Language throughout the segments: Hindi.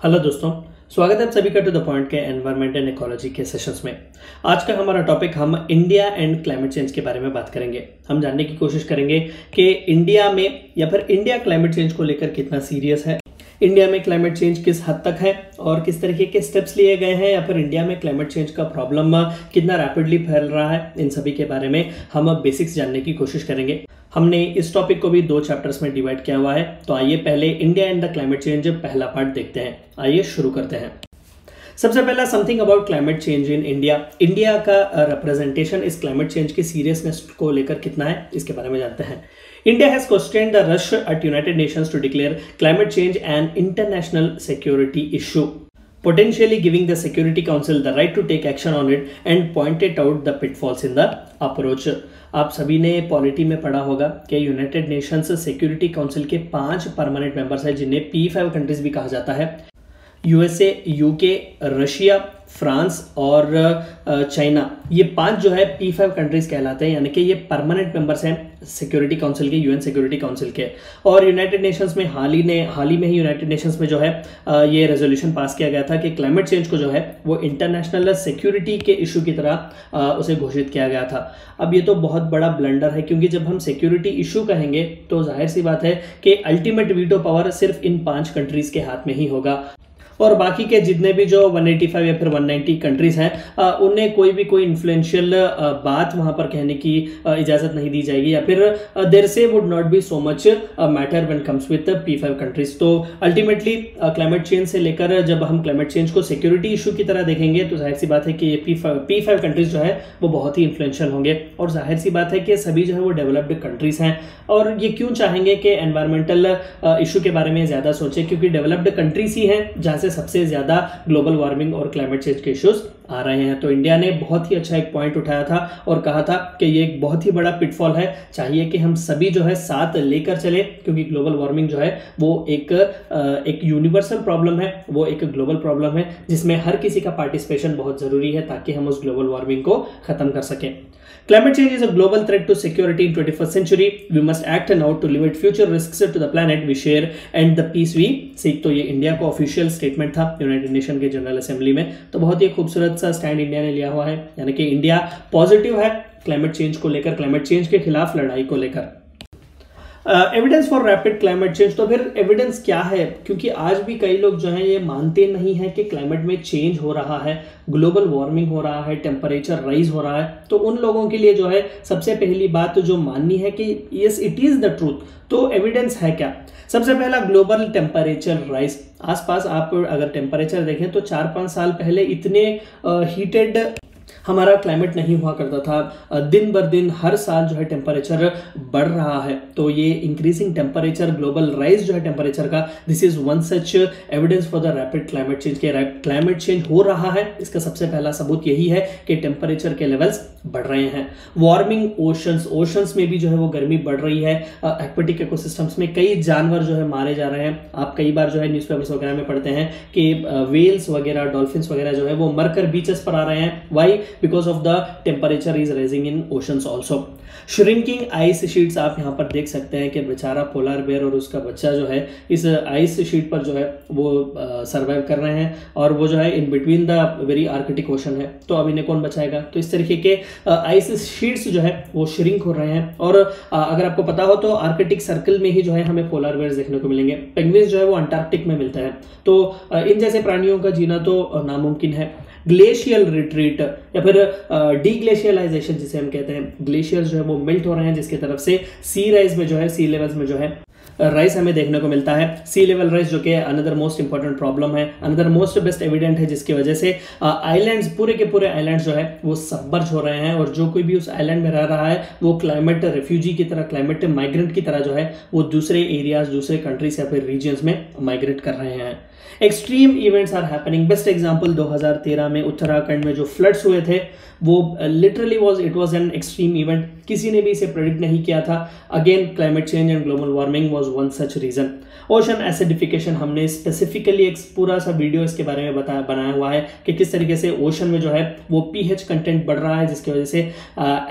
हेलो दोस्तों, स्वागत है आप सभी का टू द पॉइंट के एनवायरमेंट एंड इकोलॉजी के सेशंस में। आज का हमारा टॉपिक हम इंडिया एंड क्लाइमेट चेंज के बारे में बात करेंगे। हम जानने की कोशिश करेंगे कि इंडिया में या फिर इंडिया क्लाइमेट चेंज को लेकर कितना सीरियस है, इंडिया में क्लाइमेट चेंज किस हद तक है और किस तरीके के स्टेप्स लिए गए हैं, या फिर इंडिया में क्लाइमेट चेंज का प्रॉब्लम कितना रैपिडली फैल रहा है। इन सभी के बारे में हम बेसिक्स जानने की कोशिश करेंगे। हमने इस टॉपिक को भी 2 चैप्टर्स में डिवाइड किया हुआ है। तो आइए पहले India and the climate change पहला पार्ट देखते हैं। आइए शुरू करते हैं। सबसे पहला something about climate change in India. India का रिप्रेजेंटेशन इस क्लाइमेट चेंज की सीरियसनेस को लेकर कितना है, इसके बारे में जानते हैं। India has questioned the rush at United Nations to declare climate change an international security issue, potentially giving the Security Council the right to take action on it and pointed out the pitfalls in the approach. आप सभी ने पॉलिटी में पढ़ा होगा कि यूनाइटेड नेशंस सिक्योरिटी काउंसिल के 5 परमानेंट मेंबर्स हैं, जिन्हें P5 कंट्रीज भी कहा जाता है। यूएसए, यूके, रशिया, फ्रांस और चाइना, ये 5 जो है P5 कंट्रीज कहलाते हैं, यानी कि ये परमानेंट मेंबर्स हैं सिक्योरिटी काउंसिल के, यूएन सिक्योरिटी काउंसिल के। और यूनाइटेड नेशंस में हाल ही में ही यूनाइटेड नेशंस में जो है ये रेजोल्यूशन पास किया गया था कि क्लाइमेट चेंज को जो है वो इंटरनेशनल सिक्योरिटी के इशू की तरह उसे घोषित किया गया था। अब ये तो बहुत बड़ा ब्लंडर है, क्योंकि जब हम सिक्योरिटी इशू कहेंगे तो जाहिर सी बात है कि अल्टीमेट वीटो पावर सिर्फ इन 5 कंट्रीज के हाथ में ही होगा, और बाकी के जितने भी जो 185 या फिर 190 कंट्रीज हैं उन्हें कोई इन्फ्लुएंशियल बात वहां पर कहने की इजाजत नहीं दी जाएगी, या फिर देयर से would not be so much matter when comes with P5 countries. तो अल्टीमेटली क्लाइमेट चेंज से लेकर जब हम क्लाइमेट चेंज को सिक्योरिटी इशू की तरह देखेंगे तो जाहिर सी बात है कि ये P5 कंट्रीज जो है वो बहुत ही इन्फ्लुएंशियल होंगे। और जाहिर सी बात है कि सभी जो है वो डेवलप्ड कंट्रीज हैं, और ये क्यों चाहेंगे कि एनवायरमेंटल इशू के बारे में ज्यादा सोचें, क्योंकि डेवलप्ड कंट्रीज ही हैं जहां सबसे ज्यादा ग्लोबल वार्मिंग और क्लाइमेट चेंज के इश्यूज आ रहे हैं। तो इंडिया ने बहुत ही अच्छा एक पॉइंट उठाया था और कहा था कि ये एक बहुत ही बड़ा पिटफॉल है, चाहिए कि हम सभी जो है साथ लेकर चले, क्योंकि ग्लोबल वार्मिंग जो है वो एक यूनिवर्सल प्रॉब्लम है, वो एक ग्लोबल प्रॉब्लम है जिसमें हर किसी का पार्टिसिपेशन बहुत जरूरी है ताकि हम उस ग्लोबल वार्मिंग को खत्म कर सकें। Climate change is a global threat to security in 21st century. We must act now to limit future risks to the planet we share and the peace we seek. तो ये इंडिया का ऑफिशियल स्टेटमेंट था यूनाइटेड नेशन के जनरल असेंबली में। तो बहुत ही खूबसूरत सा स्टैंड इंडिया ने लिया हुआ है, यानी कि इंडिया पॉजिटिव है क्लाइमेट चेंज को लेकर, क्लाइमेट चेंज के खिलाफ लड़ाई को लेकर। Evidence for rapid climate change, तो फिर एविडेंस क्या है, क्योंकि आज भी कई लोग जो हैं ये मानते नहीं हैं कि क्लाइमेट में चेंज हो रहा है, ग्लोबल वार्मिंग हो रहा है, टेम्परेचर राइज हो रहा है। तो उन लोगों के लिए जो है सबसे पहली बात जो माननी है कि yes it is the truth. तो एविडेंस है क्या? सबसे पहला ग्लोबल टेम्परेचर राइज। आसपास आप अगर टेम्परेचर देखें तो 4-5 साल पहले इतने हीटेड हमारा क्लाइमेट नहीं हुआ करता था। दिन बर दिन हर साल जो है टेम्परेचर बढ़ रहा है। तो ये इंक्रीजिंग टेम्परेचर, ग्लोबल राइज जो है टेम्परेचर का, this is one such evidence for the rapid climate change के क्लाइमेट चेंज हो रहा है। इसका सबसे पहला सबूत यही है कि टेम्परेचर के लेवल्स बढ़ रहे हैं। वार्मिंग ओशंस में भी जो है वो गर्मी बढ़ रही है। एक्वेटिक इकोसिस्टम्स में कई जानवर जो है मारे जा रहे हैं। आप कई बार जो है न्यूज़पेपर्स वगैरह में पढ़ते हैं कि वेल्स वगैरह, डॉल्फिन्स वगैरह जो है वो मरकर बीचेस पर आ रहे हैं। Why? Because of the temperature is rising in oceans also. Shrinking ice sheets, आप यहाँ पर देख सकते हैं कि बेचारा पोलर बेयर और उसका बच्चा जो है इस आइस शीट पर जो है वो सर्वाइव कर रहे हैं, और वो जो है in between the very Arctic ocean है। तो अब इन्हें कौन बचाएगा? तो इस तरीके के आइस शीट्स जो है वो श्रिंक हो रहे हैं। और अगर आपको पता हो तो आर्कटिक सर्कल में ही जो है हमें पोलर बेयर्स देखने को मिलेंगे। पेंगुइन्स जो है वो अंटार्कटिक में मिलते हैं। तो इन जैसे प्राणियों का जीना तो नामुमकिन है। ग्लेशियल रिट्रीट या फिर डीग्लेशियलाइजेशन जिसे हम कहते हैं, ग्लेशियर्स जो है वो मेल्ट हो रहे हैं, जिसकी तरफ से सी राइज में जो है, सी लेवल्स में जो है राइज हमें देखने को मिलता है। सी लेवल राइज जो कि अनदर मोस्ट इंपॉर्टेंट प्रॉब्लम है, अनदर मोस्ट बेस्ट एविडेंट है, जिसकी वजह से आइलैंड्स, पूरे के पूरे आइलैंड्स जो है वो सबमर्ज हो रहे हैं, और जो कोई भी उस आइलैंड में रह रहा है वो क्लाइमेट रेफ्यूजी की तरह, क्लाइमेट माइग्रेंट की तरह जो है वो दूसरे एरियाज, दूसरे कंट्रीज या फिर रीजन्स में माइग्रेट कर रहे हैं। Extreme events are happening. Best example 2013 में उत्तराखंड में जो फ्लड्स हुए थे वो literally it was an extreme event, किसी ने भी इसे प्रेडिक्ट नहीं किया था। Again climate change and global warming was one such reason. Ocean acidification, हमने स्पेसिफिकली एक पूरा सा वीडियो इसके बारे में बनाया हुआ है कि किस तरीके से ओशन में जो है वो पीएच कंटेंट बढ़ रहा है, जिसकी वजह से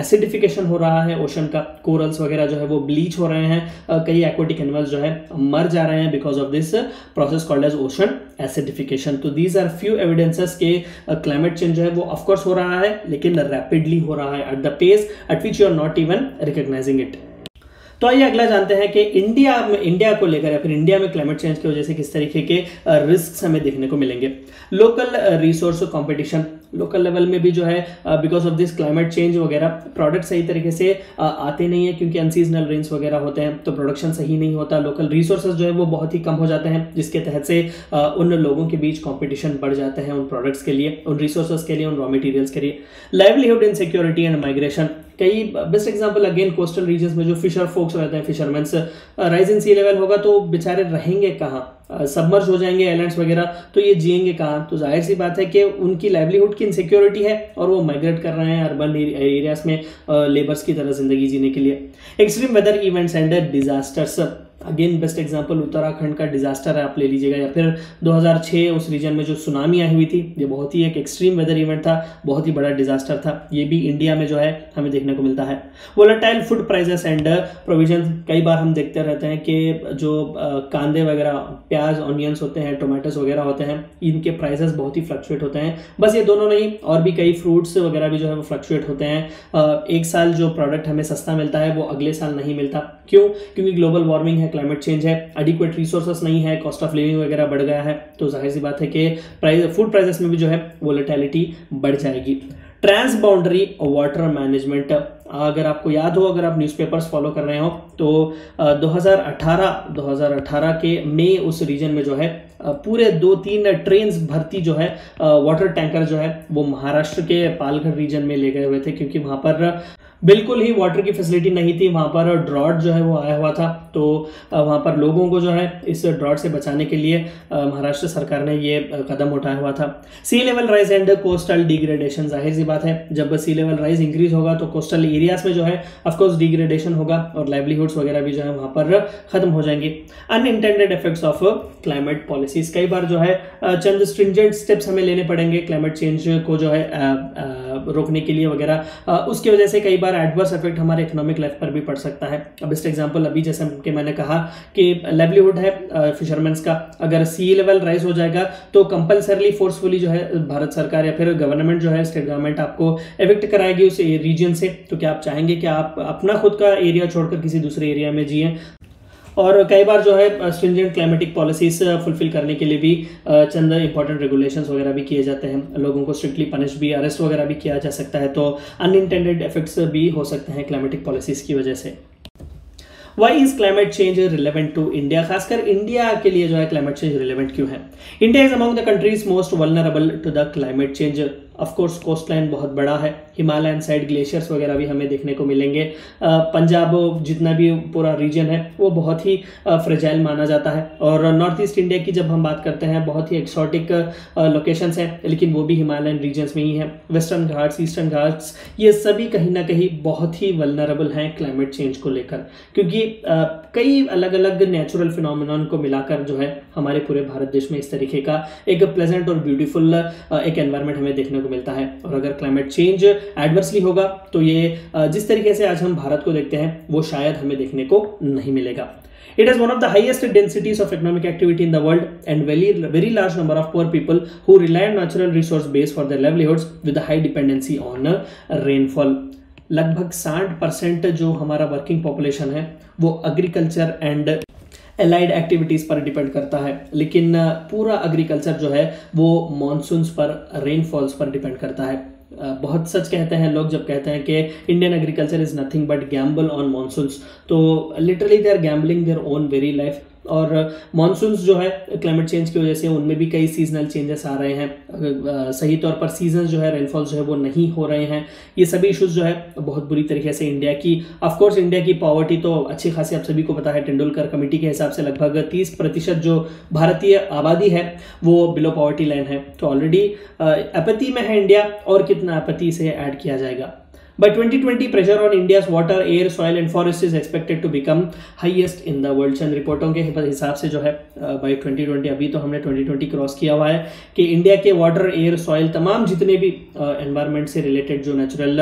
एसिडिफिकेशन हो रहा है ओशन का, कोरल्स वगैरह जो है वो ब्लीच हो रहे हैं, कई एक्वाटिक एनिमल्स जो है मर जा रहे हैं because of this process called as ocean acidification. तो दीज आर फ्यू एविडेंसेस के क्लाइमेट चेंज जो है वो ऑफकोर्स हो रहा है, लेकिन रैपिडली हो रहा है at the pace at which you are not even recognising it. तो आइए अगला जानते हैं कि इंडिया को लेकर या फिर इंडिया में क्लाइमेट चेंज की वजह से किस तरीके के रिस्क हमें देखने को मिलेंगे। Local resource competition, local level में भी जो है because of this climate change वगैरह प्रोडक्ट सही तरीके से आते नहीं है, क्योंकि अनसीजनल रेन्स वगैरह होते हैं तो प्रोडक्शन सही नहीं होता। लोकल रिसोर्सेज जो है वो बहुत ही कम हो जाते हैं, जिसके तहत से उन लोगों के बीच कंपटीशन बढ़ जाते हैं उन प्रोडक्ट्स के लिए, उन रिसोर्सेज के लिए, उन रॉ मटेरियल्स के लिए। लाइवलीहुड इनसिक्योरिटी एंड माइग्रेशन, कई best example again coastal regions में जो फिशर फोक्स रहते हैं, fishermans, rise in sea level होगा तो बेचारे रहेंगे कहाँ, सबमर्ज हो जाएंगे आइलैंड्स वगैरह, तो ये जिएंगे कहाँ। तो जाहिर सी बात है कि उनकी लाइवलीहुड की इनसिक्योरिटी है और वो माइग्रेट कर रहे हैं अर्बन एरियाज में लेबर्स की तरह जिंदगी जीने के लिए। Extreme weather events and disasters, again best example Uttarakhand का डिजास्टर है, आप ले लीजिएगा, या फिर 2006 उस रीजन में जो सुनामी आई हुई थी, ये बहुत ही एक एक्सट्रीम वेदर इवेंट था, बहुत ही बड़ा डिजास्टर था। ये भी इंडिया में जो है हमें देखने को मिलता है। Volatile food prices and provision, कई बार हम देखते रहते हैं कि जो कांदे वगैरह, प्याज, ऑनियंस होते हैं, टोमेटोस वगैरह होते हैं, इनके प्राइसेस बहुत ही फ्लक्चुएट होते हैं। बस ये दोनों नहीं, और भी कई फ्रूट्स वगैरह भी जो है वो फ्लक्चुएट होते हैं। एक साल जो प्रोडक्ट हमें सस्ता मिलता है वो अगले साल नहीं मिलता। क्यों? क्योंकि ग्लोबल वार्मिंग है, क्लाइमेट चेंज है, एडिक्वेट रिसोर्सेस नहीं है, कॉस्ट ऑफ लिविंग वगैरह बढ़ गया है, तो जाहिर सी बात है कि फूड प्राइसेस में भी जो है वोलेटिलिटी बढ़ जाएगी। ट्रांस बाउंड्री वाटर मैनेजमेंट, अगर आपको याद हो, अगर आप न्यूज़पेपर्स फॉलो कर रहे हो तो 2018 के मई उस रीजन में जो है पूरे 2-3 ट्रेन्स भर्ती जो है वाटर टैंकर जो है वो महाराष्ट्र के पालघर रीजन में ले गए हुए थे, क्योंकि वहां पर बिल्कुल ही वाटर की फैसिलिटी नहीं थी, वहां पर ड्रॉट जो है वो आया हुआ था। तो वहां पर लोगों को जो है इस ड्रॉट से बचाने के लिए महाराष्ट्र सरकार ने ये कदम उठाया हुआ था। Sea level rise and coastal degradation, जाहिर सी बात है जब सी लेवल राइज इंक्रीज होगा तो कोस्टल एरियाज में जो है ऑफकोर्स डिग्रेडेशन होगा और लाइवलीहुड्स वगैरह भी जो है वहां पर खत्म हो जाएंगे। Unintended effects of climate policies, कई बार जो है चंद स्ट्रिंजेंट स्टेप्स हमें लेने पड़ेंगे क्लाइमेट चेंज को जो है रोकने के लिए वगैरह, उसकी वजह से कई बार एडवर्स इफेक्ट हमारे इकोनॉमिक लाइफ पर भी पड़ सकता है। बेस्ट एग्जांपल अभी जैसे कि मैंने कहा कि लाइवलीहुड है फिशरमैन्स का, अगर सी लेवल राइज हो जाएगा तो कंपल्सरली फोर्सफुली जो है भारत सरकार या फिर गवर्नमेंट जो है, स्टेट गवर्नमेंट आपको एविक्ट कराएगी उस रीजन से। तो क्या आप चाहेंगे कि आप अपना खुद का एरिया छोड़कर किसी दूसरे एरिया में जिए? और कई बार जो है स्ट्रिंजेंट क्लाइमेटिक पॉलिसीज फुलफिल करने के लिए भी चंद इंपॉर्टेंट रेगुलेशंस वगैरह भी किए जाते हैं, लोगों को स्ट्रिक्टली पनिश भी, अरेस्ट वगैरह भी किया जा सकता है। तो अनइंटेंडेड इफेक्ट्स भी हो सकते हैं क्लाइमेटिक पॉलिसीज की वजह से। Why is climate change relevant to India, खासकर इंडिया के लिए जो है क्लाइमेट चेंज रिलेवेंट क्यों है? India is among the countries most vulnerable to the climate change. Of course coast line बहुत बड़ा है, हिमालयन साइड ग्लेशियर्स वगैरह भी हमें देखने को मिलेंगे। पंजाब जितना भी पूरा रीजन है वो बहुत ही फ्रेजाइल माना जाता है। और नॉर्थ ईस्ट इंडिया की जब हम बात करते हैं बहुत ही एक्सोटिक लोकेशंस हैं, लेकिन वो भी हिमालयन रीजन्स में ही है। वेस्टर्न घाट्स, ईस्टर्न घाट्स, ये सभी कहीं ना कहीं बहुत ही वल्नरेबल हैं क्लाइमेट चेंज को लेकर, क्योंकि कई अलग अलग नेचुरल फिनोमिनन को मिलाकर जो है हमारे पूरे भारत देश में इस तरीके का एक प्लेजेंट और ब्यूटीफुल एक एनवायरनमेंट हमें देखने को मिलता है। और अगर क्लाइमेट चेंज एडवर्सली होगा तो ये जिस तरीके से आज हम भारत को देखते हैं वो शायद हमें देखने को नहीं मिलेगा। It has one of the highest densities of economic activity in the world and very large number of poor people who rely on natural resource base for their livelihoods with a high dependency on rainfall. लगभग 60% जो हमारा वर्किंग पॉपुलेशन है वो एग्रीकल्चर एंड एलाइड एक्टिविटीज़ पर डिपेंड करता है, लेकिन पूरा एग्रीकल्चर जो है वो मॉनसून्स पर, रेनफॉल्स पर डिपेंड करता है। बहुत सच कहते हैं लोग जब कहते हैं कि Indian agriculture is nothing but gamble on monsoons, तो literally they are gambling their own very life. और मानसून्स जो है क्लाइमेट चेंज की वजह से उनमें भी कई सीजनल चेंजेस आ रहे हैं, सही तौर पर सीजन जो है रेनफॉल जो है वो नहीं हो रहे हैं। ये सभी इश्यूज जो है बहुत बुरी तरीके से इंडिया की, ऑफकोर्स इंडिया की पॉवर्टी तो अच्छी खासी आप सभी को पता है, तेंदुलकर कमेटी के हिसाब से लगभग 30% जो भारतीय आबादी है वो बिलो पॉवर्टी लाइन है। तो ऑलरेडी एपैथी में है इंडिया, और कितना एपैथी से ऐड किया जाएगा। By 2020, pressure on India's water, air, soil and forest is expected to become highest in the world। चंद रिपोर्टों के हिसाब से जो है by 2020, अभी तो हमने 2020 क्रॉस किया हुआ है, कि इंडिया के वाटर, एयर, सॉइल, तमाम जितने भी एनवायरनमेंट से रिलेटेड जो नेचुरल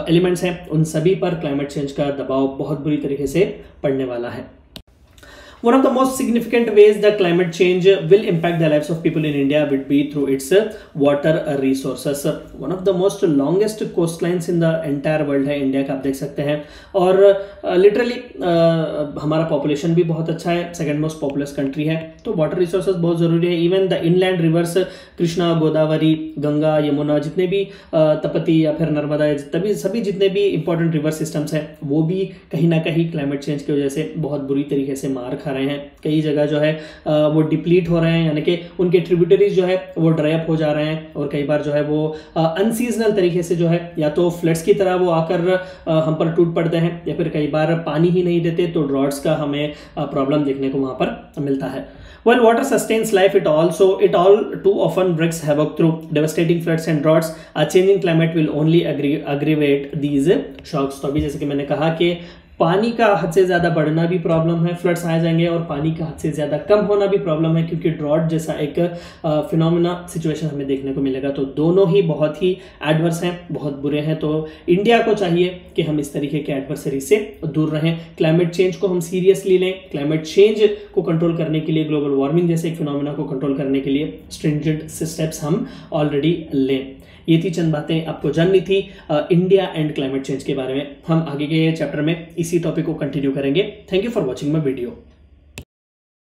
एलिमेंट्स हैं उन सभी पर क्लाइमेट चेंज का दबाव बहुत बुरी तरीके से पड़ने वाला है। One of the most significant ways that climate change will impact the lives of people in India would be through its water resources। One of the most longest coastlines in the entire world है इंडिया का, आप देख सकते हैं, और लिटरली हमारा पॉपुलेशन भी बहुत अच्छा है, सेकंड मोस्ट पॉपुलस कंट्री है, तो वाटर रिसोर्सेज बहुत जरूरी है। Even the inland reverse Krishna, Godavari, Ganga, Yamuna, जितने भी तपती या फिर नर्मदा, सभी जितने भी इंपॉर्टेंट रिवर सिस्टम्स हैं वो भी कहीं ना कहीं क्लाइमेट चेंज की वजह से बहुत बुरी तरीके से मार खा रहे हैं। कई जगह जो है वो डिप्लीट हो रहे हैं, यानी कि उनके ट्रिब्यूटरीज जो है वो ड्राई अप हो जा रहे हैं, और कई बार जो है वो अनसीजनल तरीके से जो है या तो फ्लड्स की तरह वो आकर हम पर टूट पड़ते हैं, या फिर कई बार पानी ही नहीं देते, तो ड्रॉट्स का हमें प्रॉब्लम देखने को वहां पर मिलता है। While water sustains life, it all too often wreaks havoc through devastating floods and droughts। A changing climate will only aggravate these shocks। तो अभी जैसे कि मैंने कहा कि पानी का हद से ज़्यादा बढ़ना भी प्रॉब्लम है, फ्लड्स आ जाएंगे, और पानी का हद से ज़्यादा कम होना भी प्रॉब्लम है, क्योंकि ड्रॉट जैसा एक फिनोमेना सिचुएशन हमें देखने को मिलेगा। तो दोनों ही बहुत ही एडवर्स हैं, बहुत बुरे हैं। तो इंडिया को चाहिए कि हम इस तरीके के एडवर्सरी से दूर रहें, क्लाइमेट चेंज को हम सीरियसली लें, क्लाइमेट चेंज को कंट्रोल करने के लिए, ग्लोबल वार्मिंग जैसे एक फिनोमेना को कंट्रोल करने के लिए स्ट्रिंजेंट स्टेप्स हम ऑलरेडी लें। ये थी चंद बातें आपको जाननी थी इंडिया एंड क्लाइमेट चेंज के बारे में। हम आगे के चैप्टर में इसी टॉपिक को कंटिन्यू करेंगे। Thank you for watching my video.